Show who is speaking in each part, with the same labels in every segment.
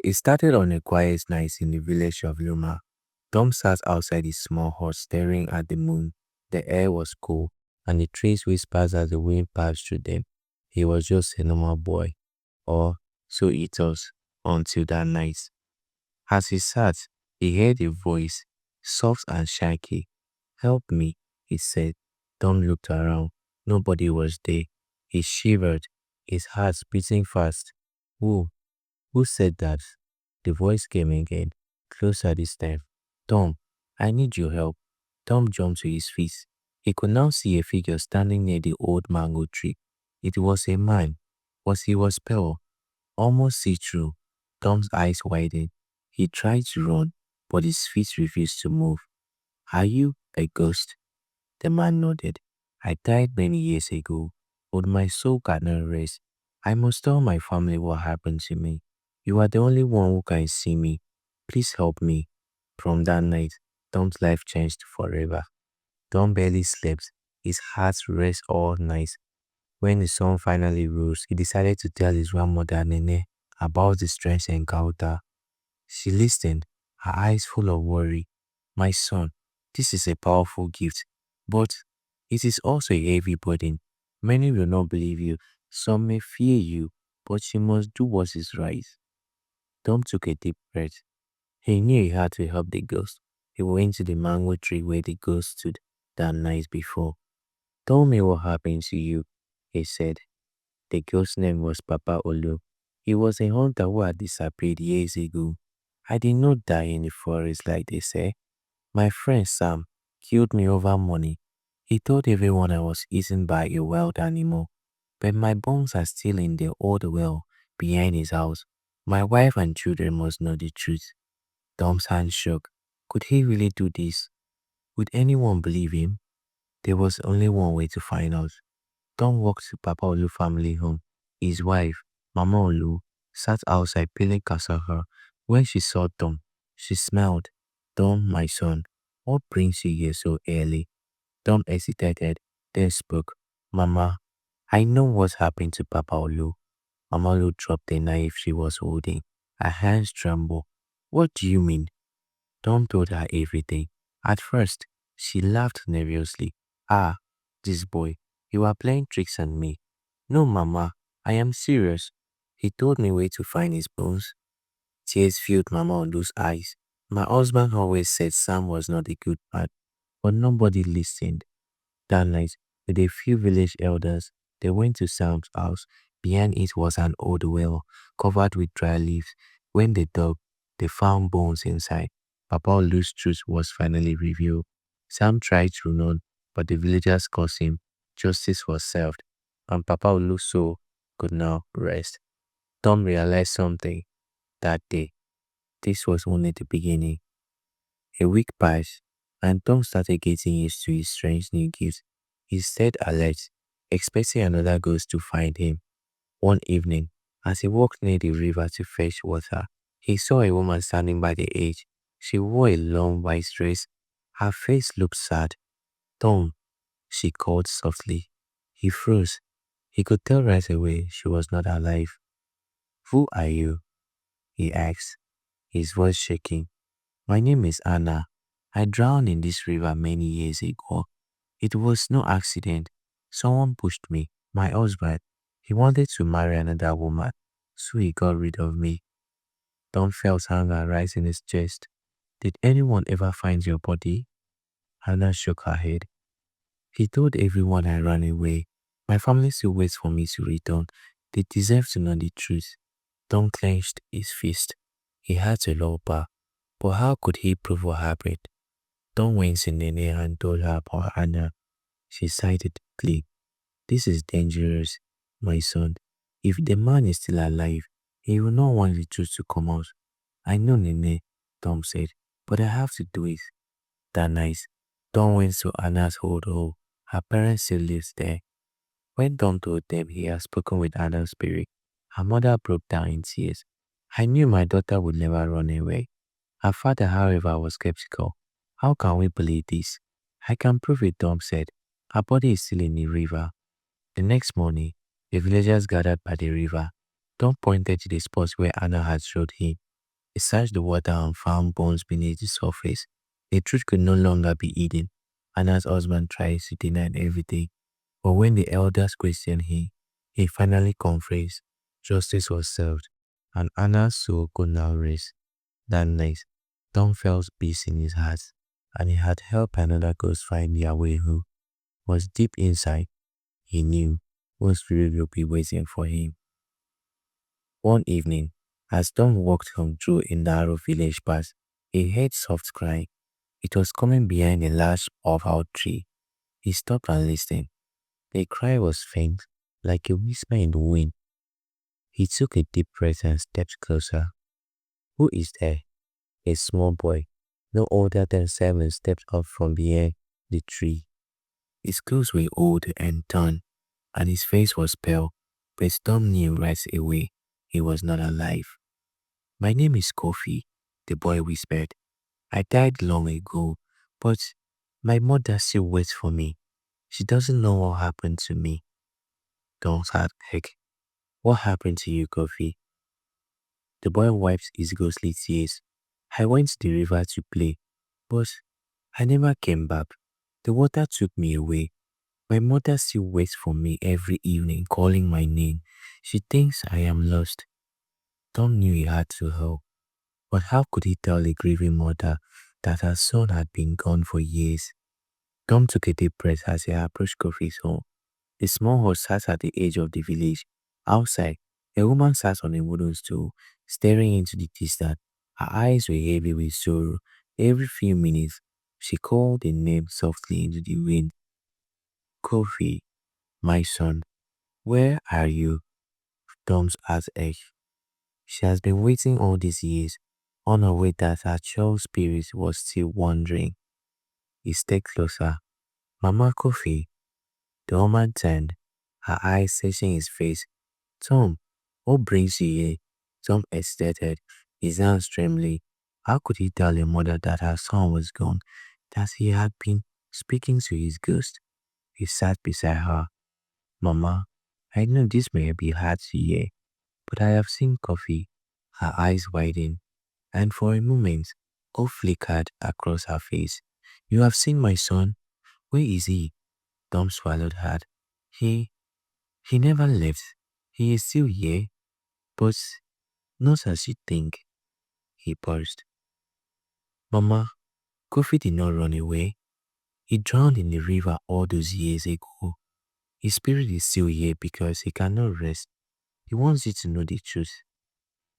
Speaker 1: It started on a quiet night in the village of Luma. Tom sat outside his small hut staring at the moon. The air was cool, and the trees whispered as the wind passed through them. He was just a normal boy, or so he thought, until that night. As he sat, he heard a voice, soft and shaky. Help me, he said. Tom looked around. Nobody was there. He shivered, his heart beating fast. Who? Who said that? The voice came again, closer this time. Tom, I need your help. Tom jumped to his feet. He could now see a figure standing near the old mango tree. It was a man, but he was pale, almost see-through. Tom's eyes widened. He tried to run, but his feet refused to move. Are you a ghost? The man nodded. I died many years ago, but my soul cannot rest. I must tell my family what happened to me. You are the only one who can see me. Please help me. From that night, Tom's life changed forever. Tom barely slept. His heart raced all night. When the sun finally rose, he decided to tell his grandmother Nene about the strange encounter. She listened, her eyes full of worry. My son, this is a powerful gift, but it is also a heavy burden. Many will not believe you. Some may fear you, but you must do what is right. Tom took a deep breath. He knew he had to help the ghost. He went to the mango tree where the ghost stood that night before. Tell me what happened to you, he said. The ghost's name was Papa Olu. He was a hunter who had disappeared years ago. I did not die in the forest like they say. My friend Sam killed me over money. He told everyone I was eaten by a wild animal, but my bones are still in the old well behind his house. My wife and children must know the truth. Tom's hand shook. Could he really do this? Would anyone believe him? There was only one way to find out. Tom walked to Papa Olu's family home. His wife, Mama Olu, sat outside peeling cassava. When she saw Tom, she smiled. Tom, my son, what brings you here so early? Tom hesitated, then spoke. Mama, I know what happened to Papa Olu. Mama Olu dropped the knife she was holding. Her hands trembled. What do you mean? Tom told her everything. At first, she laughed nervously. Ah, this boy, you are playing tricks on me. No, Mama, I am serious. He told me where to find his bones. Tears filled Mama Olu's eyes. My husband always said Sam was not a good man, but nobody listened. That night, with a few village elders, they went to Sam's house. Behind it was an old well, covered with dry leaves. When they dug, they found bones inside. Papa Olu's truth was finally revealed. Sam tried to run, but the villagers cursed him. Justice was served, and Papa Olu's soul could now rest. Tom realized something that day. This was only the beginning. A week passed, and Tom started getting used to his strange new gift. He stayed alert, expecting another ghost to find him. One evening, as he walked near the river to fetch water, he saw a woman standing by the edge. She wore a long white dress. Her face looked sad. Tom, she called softly. He froze. He could tell right away she was not alive. Who are you? He asked, his voice shaking. My name is Anna. I drowned in this river many years ago. It was no accident. Someone pushed me. My husband. He wanted to marry another woman, so he got rid of me. Tom felt anger rise in his chest. Did anyone ever find your body? Anna shook her head. He told everyone I ran away. My family still waits for me to return. They deserve to know the truth. Tom clenched his fist. He had to lower back. But how could he prove what happened? Tom went to Nene and told her about Anna. She sighed deeply. This is dangerous, my son. If the man is still alive, he will not want the truth to come out. I know, Nene, Tom said, but I have to do it. That night, Tom went to Anna's old home. Her parents still lived there. When Tom told them he had spoken with Anna's spirit, her mother broke down in tears. I knew my daughter would never run away. Her father, however, was skeptical. How can we believe this? I can prove it, Tom said. Her body is still in the river. The next morning, the villagers gathered by the river. Tom pointed to the spot where Anna had showed him. He searched the water and found bones beneath the surface. The truth could no longer be hidden. Anna's husband tries to deny everything, but when the elders questioned him, he finally confessed. Justice was served, and Anna's soul could now rest. That night, Tom felt peace in his heart, and he had helped another ghost find their way home. Was deep inside, he knew one spirit would be waiting for him. One evening, as Tom walked home through a narrow village path, he heard soft crying. It was coming behind a large oak tree. He stopped and listened. The cry was faint, like a whisper in the wind. He took a deep breath and stepped closer. Who is there? A small boy, no older than 7, stepped up from behind the tree. His clothes were old and torn, and his face was pale, but Tom knew right away he was not alive. My name is Kofi, the boy whispered. I died long ago, but my mother still waits for me. She doesn't know what happened to me. Tom's heart ached. What happened to you, Kofi? The boy wiped his ghostly tears. I went to the river to play, but I never came back. The water took me away. My mother still waits for me every evening, calling my name. She thinks I am lost. Tom knew he had to help, but how could he tell a grieving mother that her son had been gone for years? Tom took a deep breath as he approached Kofi's home. The small house sat at the edge of the village. Outside, a woman sat on a wooden stool, staring into the distance. Her eyes were heavy with sorrow. Every few minutes, she called a name softly into the wind. Kofi, my son, where are you? Tom's heart ached. She has been waiting all these years, unaware that her child's spirit was still wandering. He stepped closer. Mama Kofi. The woman turned, her eyes searching his face. Tom, what brings you here? Tom hesitated, his hands trembling. How could he tell a mother that her son was gone, that he had been speaking to his ghost? He sat beside her. Mama, I know this may be hard to hear, but I have seen Coffee. Her eyes widened, and for a moment, hope flickered across her face. You have seen my son? Where is he? Tom swallowed hard. He he never left. He is still here, but not as you think. He paused. Mama, Kofi did not run away. He drowned in the river all those years ago. His spirit is still here because he cannot rest. He wants you to know the truth.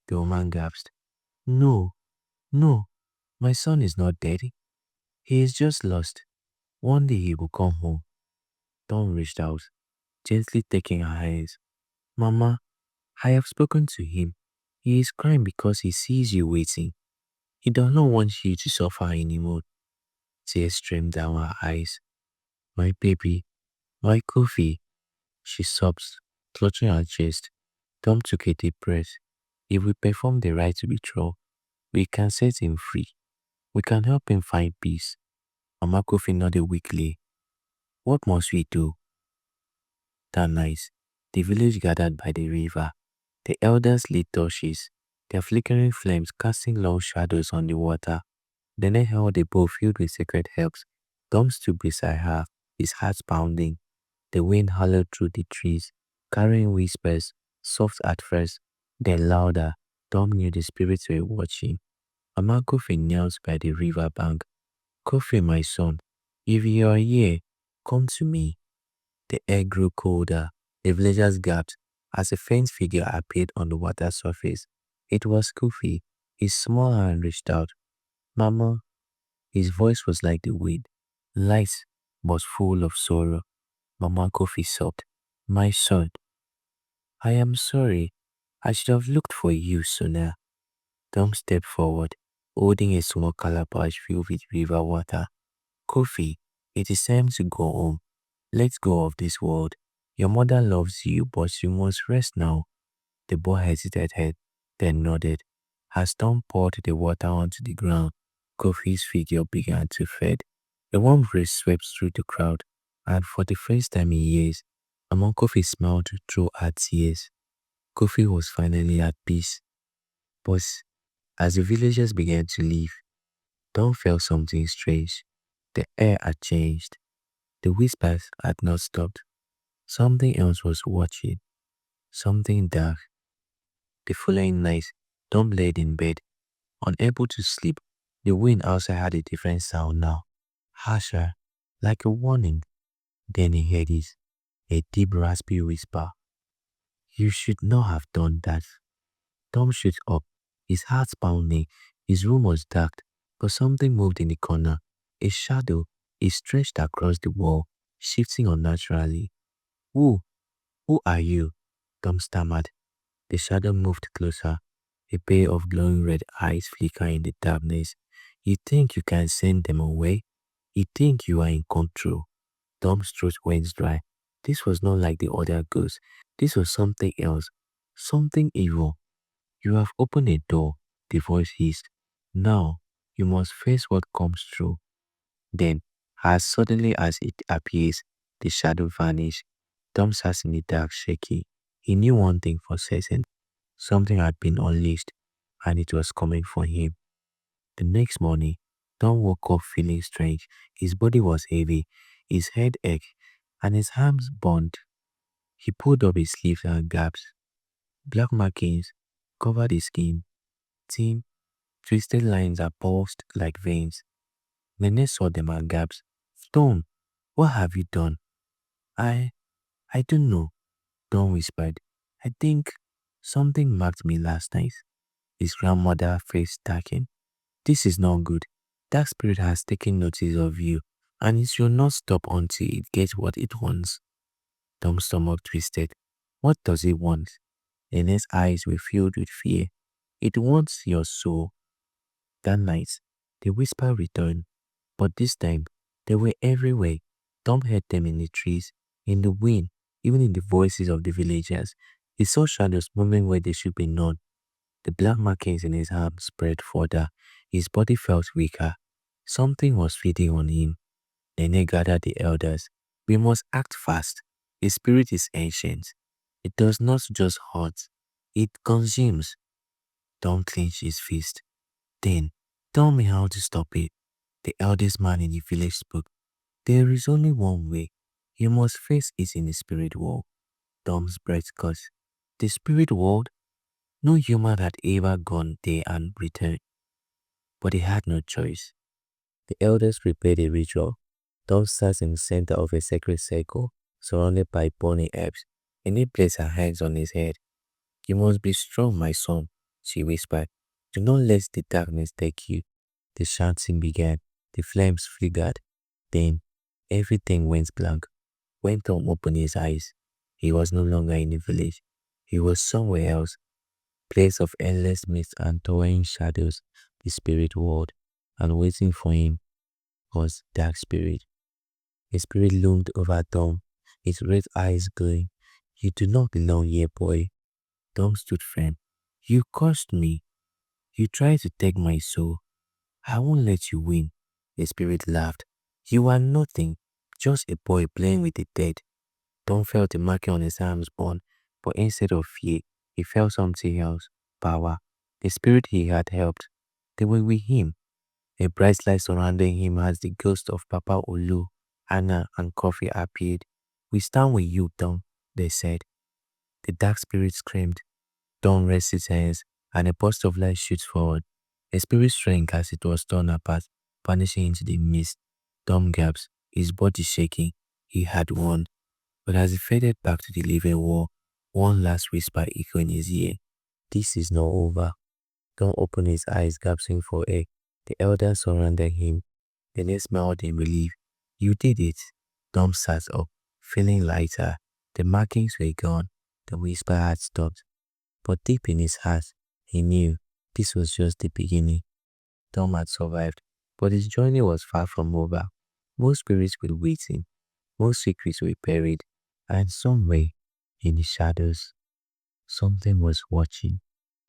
Speaker 1: The woman gasped. No, no, my son is not dead. He is just lost. One day he will come home. Tom reached out, gently taking her hands. Mama, I have spoken to him. He is crying because he sees you waiting. He does not want you to suffer anymore. Tears streamed down her eyes. My baby, my Kofi, she sobs, clutching her chest. Tom took a deep breath. If we perform the right to betrothal, we can set him free. We can help him find peace. Mama Kofi nodded weakly. What must we do? That night, the village gathered by the river. The elders lit torches, their flickering flames casting long shadows on the water. Then they held a bowl filled with sacred herbs. Tom stood beside her, his heart pounding. The wind howled through the trees, carrying whispers, soft at first, then louder. Tom knew the spirits were watching. Mama Kofi knelt by the river bank. Kofi, my son, if you are here, come to me. The air grew colder. The villagers gasped as a faint figure appeared on the water surface. It was Kofi. His small hand reached out. Mama, his voice was like the wind, light but full of sorrow. Mama Kofi sobbed. My son, I am sorry. I should have looked for you sooner. Tom stepped forward, holding a small calabash filled with river water. Kofi, it is time to go home. Let's go of this world. Your mother loves you, but you must rest now. The boy hesitated, then nodded. As Tom poured the water onto the ground, Kofi's figure began to fade. A warm breeze swept through the crowd, and for the first time in years, Mama Kofi smiled through her tears. Kofi was finally at peace. But As the villagers began to leave, Tom felt something strange. The air had changed. The whispers had not stopped. Something else was watching. Something dark. The following night, Tom laid in bed, unable to sleep. The wind outside had a different sound now, harsher, like a warning. Then he heard it, a deep raspy whisper. You should not have done that. Tom stood up, his heart pounding. His room was dark, but something moved in the corner. A shadow, it stretched across the wall, shifting unnaturally. Who? Who are you? Tom stammered. The shadow moved closer, a pair of glowing red eyes flickering in the darkness. You think you can send them away? You think you are in control? Tom's throat went dry. This was not like the other ghosts. This was something else. Something evil. You have opened a door, the voice hissed. Now, you must face what comes through. Then, as suddenly as it appears, the shadow vanished. Tom sat in the dark, shaky. He knew one thing for certain. Something had been unleashed, and it was coming for him. The next morning, Tom woke up feeling strange. His body was heavy, his head ached, and his arms burned. He pulled up his sleeves and gaps. Black markings covered his skin. Thin, twisted lines are pulsed like veins. Nene saw them and gasped. Tom, what have you done? I, I don't know, Tom whispered. I think something marked me last night. His grandmother face darkened. This is not good. That spirit has taken notice of you, and it shall not stop until it gets what it wants. Tom's stomach twisted. What does it want? Nene's eyes were filled with fear. It wants your soul. That night, the whisper returned, but this time they were everywhere. Tom heard them in the trees, in the wind, even in the voices of the villagers. He saw shadows moving where they should be known. The black markings in his arms spread further. His body felt weaker. Something was feeding on him. Nene gathered the elders. We must act fast. The spirit is ancient. It does not just hurt, it consumes. Tom clenched his fist. Then, tell me how to stop it. The eldest man in the village spoke. There is only one way. You must face it in the spirit world. Tom's breath caught. The spirit world? No human had ever gone there and returned. But he had no choice. The elders prepared a ritual. Tom sat in the center of a sacred circle, surrounded by burning herbs. And he placed her hands on his head. You must be strong, my son, she whispered. Do not let the darkness take you. The chanting began. The flames flickered. Then everything went blank. When Tom opened his eyes, he was no longer in the village. He was somewhere else, place of endless mist and towering shadows, the spirit world, and waiting for him was dark spirit. A spirit loomed over Tom, its red eyes glowing. You do not belong here, boy. Tom stood firm. You cursed me. You tried to take my soul. I won't let you win. The spirit laughed. You are nothing, just a boy playing with the dead. Tom felt the marking on his arms burn, but instead of fear, he felt something else, power. The spirit he had helped. They were with him. A bright light surrounded him as the ghost of Papa Olu, Anna, and Coffee appeared. We stand with you, Tom, they said. The dark spirit screamed. Tom raised his hands, and a burst of light shoots forward. A spirit shrank as it was torn apart, vanishing into the mist. Tom gasped, his body shaking. He had won. But as he faded back to the living wall, one last whisper echoed in his ear. This is not over. Tom opened his eyes, gasping for air. The elders surrounded him. Then they smiled in relief. You did it. Tom sat up, feeling lighter. The markings were gone. The whisper had stopped. But deep in his heart, he knew this was just the beginning. Tom had survived, but his journey was far from over. Most spirits were waiting. Most secrets were buried. And somewhere, in the shadows, something was watching.